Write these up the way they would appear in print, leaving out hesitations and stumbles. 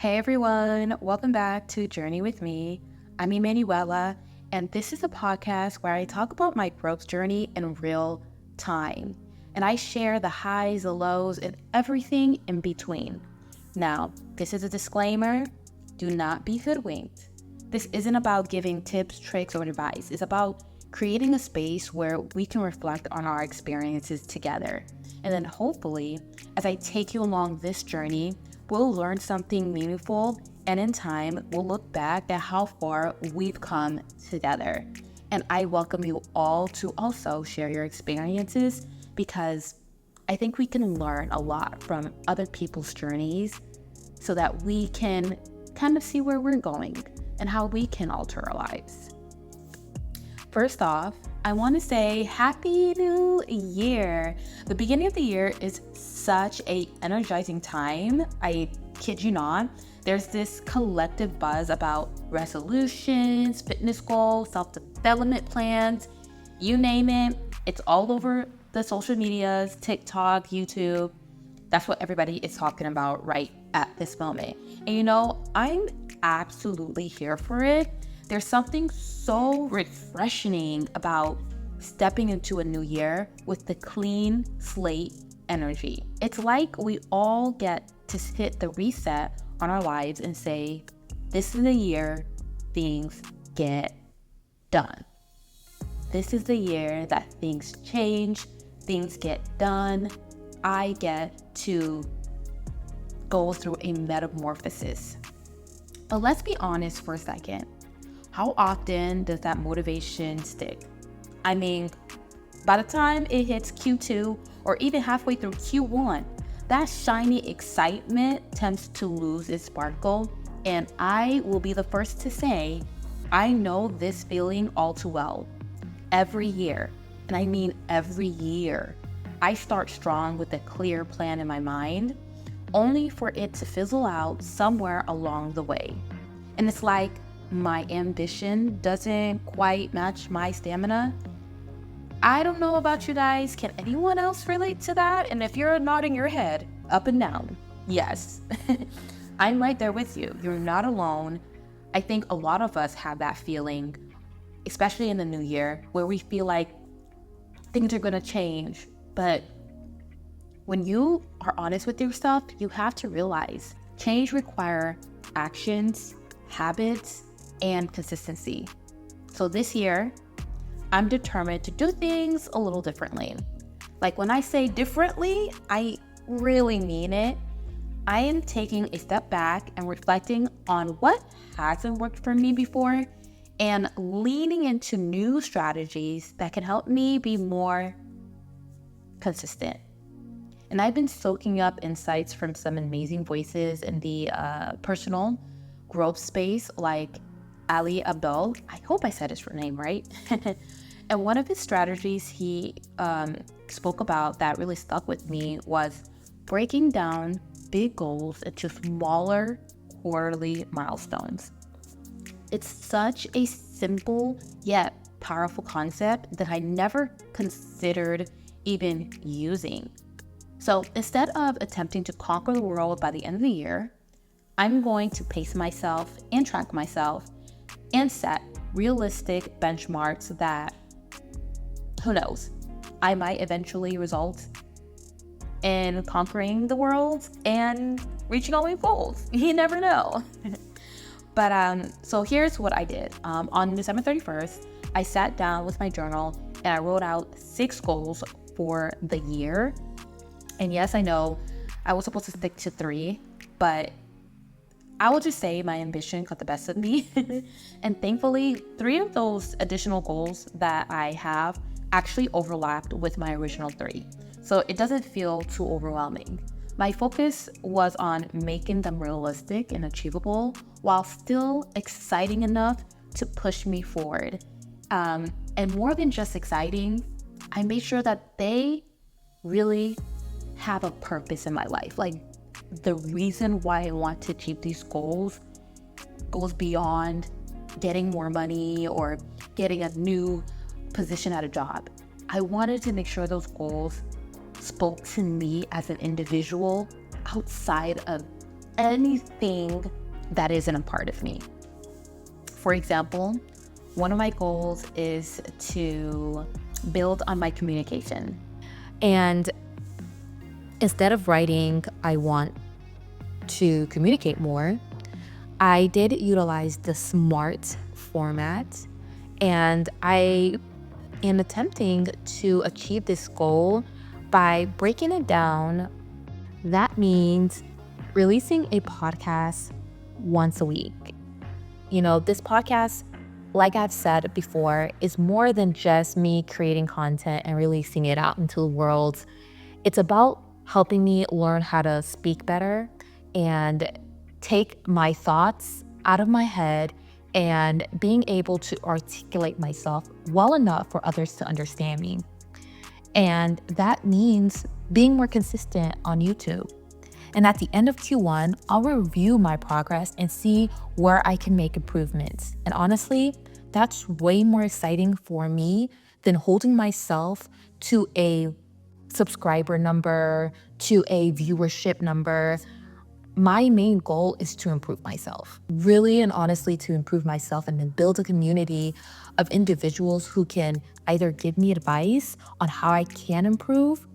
Hey everyone, welcome back to Journey with Me. I'm Emanuela, and this is a podcast where I talk about my growth journey in real time. And I share the highs, the lows, and everything in between. Now, this is a disclaimer. Do not be hoodwinked. This isn't about giving tips, tricks, or advice. It's about creating a space where we can reflect on our experiences together. And then hopefully, as I take you along this journey, we'll learn something meaningful, and in time, we'll look back at how far we've come together. And I welcome you all to also share your experiences because I think we can learn a lot from other people's journeys so that we can kind of see where we're going and how we can alter our lives. First off, I want to say Happy New Year. The beginning of the year is such an energizing time. I kid you not. There's this collective buzz about resolutions, fitness goals, self-development plans, you name it. It's all over the social medias, TikTok, YouTube. That's what everybody is talking about right at this moment. And I'm absolutely here for it. There's something so refreshing about stepping into a new year with the clean slate energy. It's like we all get to hit the reset on our lives and say, this is the year things get done. This is the year that things change, things get done. I get to go through a metamorphosis. But let's be honest for a second. How often does that motivation stick? I mean, by the time it hits Q2 or even halfway through Q1, that shiny excitement tends to lose its sparkle. And I will be the first to say, I know this feeling all too well. Every year, and I mean every year, I start strong with a clear plan in my mind, only for it to fizzle out somewhere along the way. And it's like, my ambition doesn't quite match my stamina. I don't know about you guys. Can anyone else relate to that? And if you're nodding your head up and down, yes, I'm right there with you. You're not alone. I think a lot of us have that feeling, especially in the new year, where we feel like things are going to change. But when you are honest with yourself, you have to realize change requires actions, habits, and consistency. So this year, I'm determined to do things a little differently. Like when I say differently, I really mean it. I am taking a step back and reflecting on what hasn't worked for me before and leaning into new strategies that can help me be more consistent. And I've been soaking up insights from some amazing voices in the personal growth space, like Ali Abdul. I hope I said his name right. And one of his strategies he spoke about that really stuck with me was breaking down big goals into smaller quarterly milestones. It's such a simple yet powerful concept that I never considered even using. So instead of attempting to conquer the world by the end of the year, I'm going to pace myself and track myself and set realistic benchmarks that, who knows, I might eventually result in conquering the world and reaching all my goals. You never know. But so here's what I did. On December 31st, I sat down with my journal and I wrote out 6 goals for the year. And yes, I know I was supposed to stick to 3, but I will just say my ambition got the best of me. And thankfully, 3 of those additional goals that I have actually overlapped with my original 3. So it doesn't feel too overwhelming. My focus was on making them realistic and achievable while still exciting enough to push me forward. And more than just exciting, I made sure that they really have a purpose in my life. Like, the reason why I want to achieve these goals goes beyond getting more money or getting a new position at a job. I wanted to make sure those goals spoke to me as an individual outside of anything that isn't a part of me. For example, one of my goals is to build on my communication. And instead of writing, I want to communicate more, I did utilize the SMART format, and I am attempting to achieve this goal by breaking it down. That means releasing a podcast once a week. This podcast, like I've said before, is more than just me creating content and releasing it out into the world. It's about helping me learn how to speak better and take my thoughts out of my head and being able to articulate myself well enough for others to understand me. And that means being more consistent on YouTube. And at the end of Q1, I'll review my progress and see where I can make improvements. And honestly, that's way more exciting for me than holding myself to a subscriber number, to a viewership number. My main goal is to improve myself, really and honestly, to improve myself and then build a community of individuals who can either give me advice on how I can improve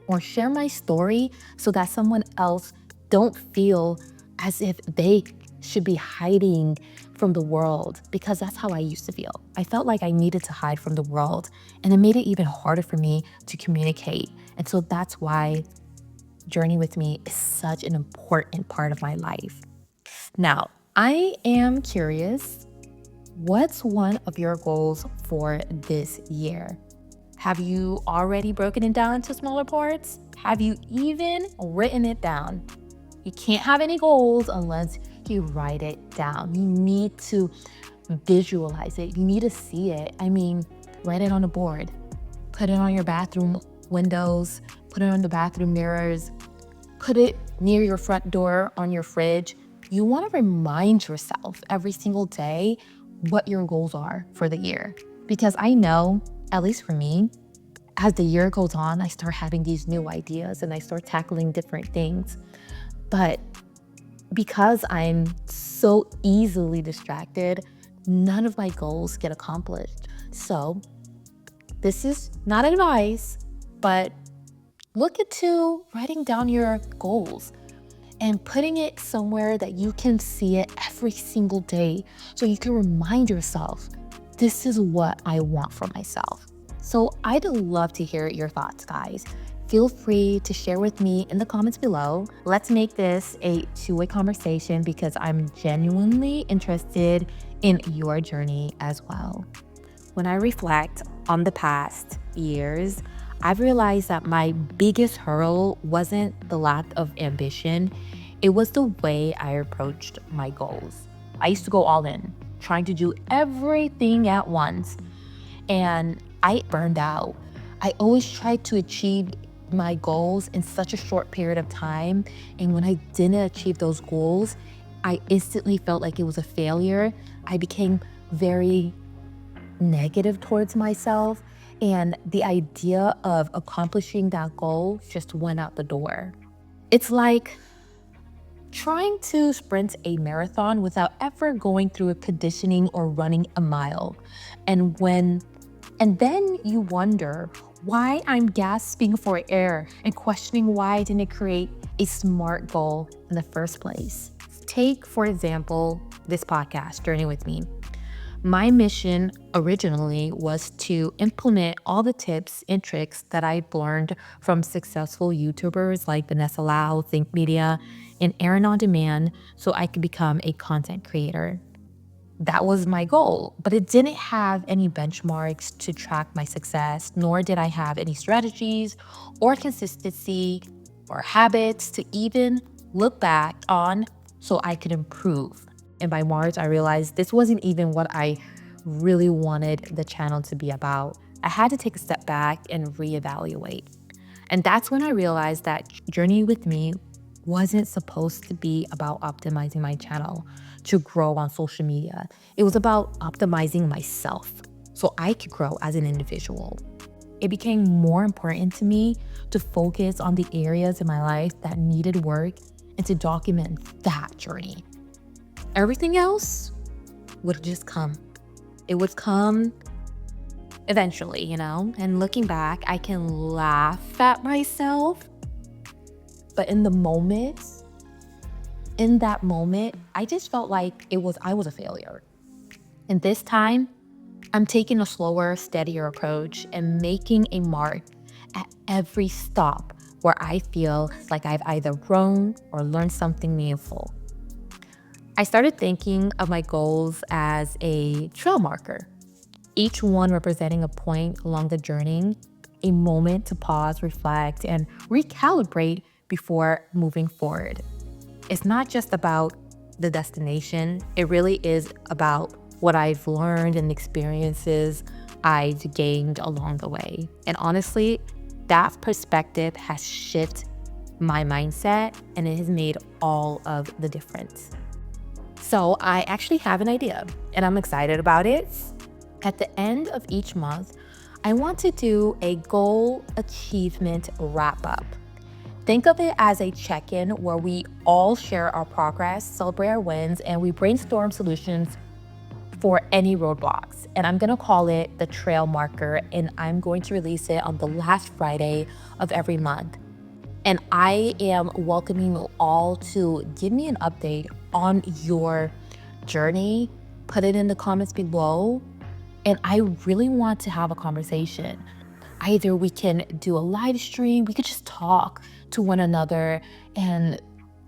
or share my story so that someone else don't feel as if they should be hiding from the world, because that's how I used to feel. I felt like I needed to hide from the world, and it made it even harder for me to communicate. And so that's why Journey with Me is such an important part of my life. Now, I am curious, what's one of your goals for this year? Have you already broken it down into smaller parts? Have you even written it down? You can't have any goals unless you write it down. You need to visualize it. You need to see it. Write it on a board. Put it on your bathroom windows. Put it on the bathroom mirrors. Put it near your front door, on your fridge. You want to remind yourself every single day what your goals are for the year. Because I know, at least for me, as the year goes on, I start having these new ideas and I start tackling different things. But because I'm so easily distracted, none of my goals get accomplished. So this is not advice, but look into writing down your goals and putting it somewhere that you can see it every single day so you can remind yourself, this is what I want for myself. So I'd love to hear your thoughts, guys. Feel free to share with me in the comments below. Let's make this a two-way conversation because I'm genuinely interested in your journey as well. When I reflect on the past years, I've realized that my biggest hurdle wasn't the lack of ambition. It was the way I approached my goals. I used to go all in, trying to do everything at once, and I burned out. I always tried to achieve my goals in such a short period of time, and when I didn't achieve those goals, I instantly felt like it was a failure. I became very negative towards myself, and the idea of accomplishing that goal just went out the door. It's like trying to sprint a marathon without ever going through a conditioning or running a mile. And then you wonder why I'm gasping for air and questioning why I didn't create a SMART goal in the first place. Take, for example, this podcast, Journey with Me. My mission originally was to implement all the tips and tricks that I've learned from successful YouTubers like Vanessa Lau, Think Media, and Aaron On Demand so I could become a content creator. That was my goal, but it didn't have any benchmarks to track my success, nor did I have any strategies or consistency or habits to even look back on so I could improve. And by March, I realized this wasn't even what I really wanted the channel to be about. I had to take a step back and reevaluate. And that's when I realized that Journey with Me wasn't supposed to be about optimizing my channel to grow on social media. It was about optimizing myself so I could grow as an individual. It became more important to me to focus on the areas in my life that needed work and to document that journey. Everything else would just come. It would come eventually, and looking back, I can laugh at myself. But in that moment, I just felt like I was a failure. And this time, I'm taking a slower, steadier approach and making a mark at every stop where I feel like I've either grown or learned something meaningful. I started thinking of my goals as a trail marker, each one representing a point along the journey, a moment to pause, reflect, and recalibrate before moving forward. It's not just about the destination, it really is about what I've learned and experiences I've gained along the way. And honestly, that perspective has shifted my mindset and it has made all of the difference. So I actually have an idea and I'm excited about it. At the end of each month, I want to do a goal achievement wrap up. Think of it as a check-in where we all share our progress, celebrate our wins, and we brainstorm solutions for any roadblocks. And I'm gonna call it the trail marker, and I'm going to release it on the last Friday of every month. And I am welcoming you all to give me an update on your journey. Put it in the comments below. And I really want to have a conversation. Either we can do a live stream, we could just talk to one another and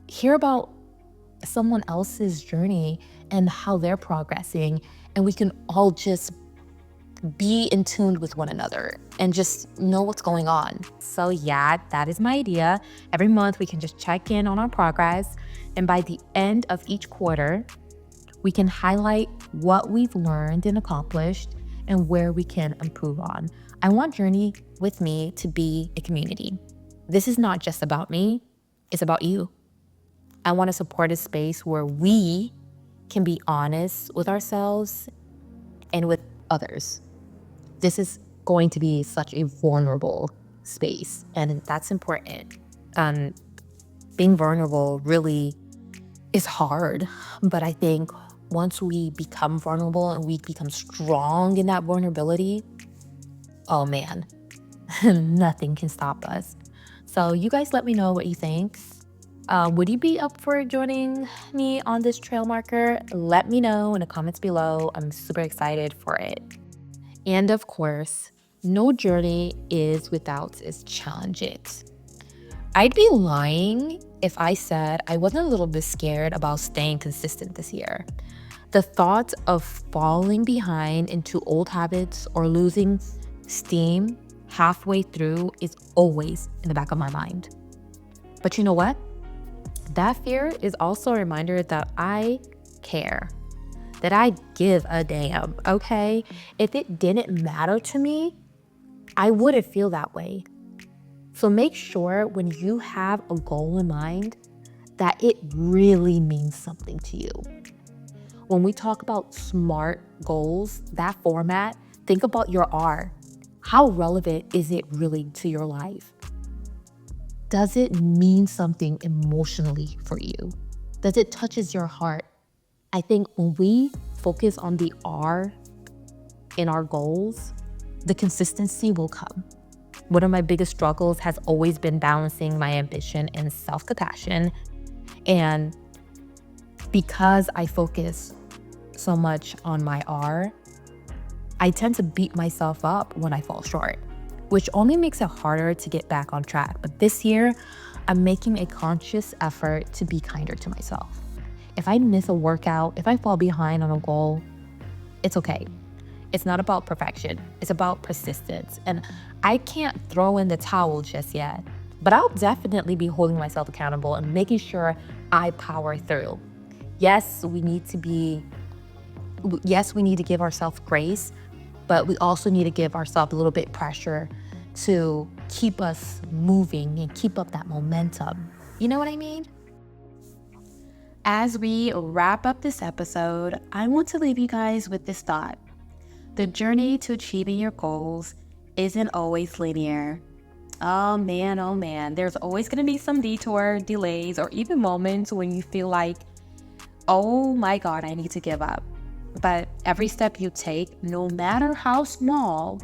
hear about someone else's journey and how they're progressing. And we can all just be in tune with one another and just know what's going on. So yeah, that is my idea. Every month we can just check in on our progress. And by the end of each quarter, we can highlight what we've learned and accomplished and where we can improve on. I want Journey with Me to be a community. This is not just about me, it's about you. I want to support a space where we can be honest with ourselves and with others. This is going to be such a vulnerable space, and that's important. Being vulnerable really is hard, but I think once we become vulnerable and we become strong in that vulnerability, oh man, nothing can stop us. So you guys let me know what you think. Would you be up for joining me on this trail marker? Let me know in the comments below. I'm super excited for it. And of course, no journey is without its challenges. I'd be lying if I said I wasn't a little bit scared about staying consistent this year. The thought of falling behind into old habits or losing steam halfway through is always in the back of my mind. But you know what? That fear is also a reminder that I care, that I give a damn, okay? If it didn't matter to me, I wouldn't feel that way. So make sure when you have a goal in mind that it really means something to you. When we talk about SMART goals, that format, think about your R. How relevant is it really to your life? Does it mean something emotionally for you? Does it touches your heart? I think when we focus on the R in our goals, the consistency will come. One of my biggest struggles has always been balancing my ambition and self-compassion. And because I focus so much on my R, I tend to beat myself up when I fall short, which only makes it harder to get back on track. But this year, I'm making a conscious effort to be kinder to myself. If I miss a workout, if I fall behind on a goal, it's okay. It's not about perfection. It's about persistence. And I can't throw in the towel just yet, but I'll definitely be holding myself accountable and making sure I power through. Yes, we need to give ourselves grace, but we also need to give ourselves a little bit pressure to keep us moving and keep up that momentum. You know what I mean? As we wrap up this episode, I want to leave you guys with this thought. The journey to achieving your goals isn't always linear. Oh man, there's always going to be some detour, delays, or even moments when you feel like, oh my God, I need to give up. But every step you take, no matter how small,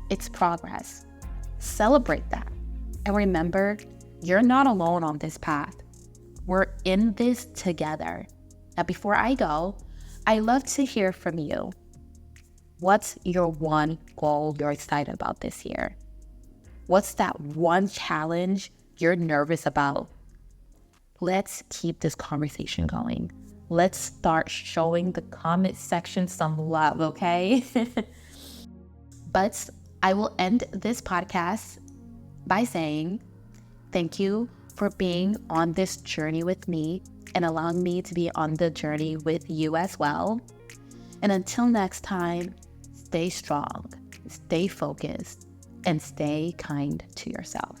it's progress. Celebrate that. And remember, you're not alone on this path. We're in this together. Now, before I go, I love to hear from you. What's your one goal you're excited about this year? What's that one challenge you're nervous about? Let's keep this conversation going. Let's start showing the comment section some love, okay? But I will end this podcast by saying thank you for being on this journey with me and allowing me to be on the journey with you as well. And until next time, stay strong, stay focused, and stay kind to yourself.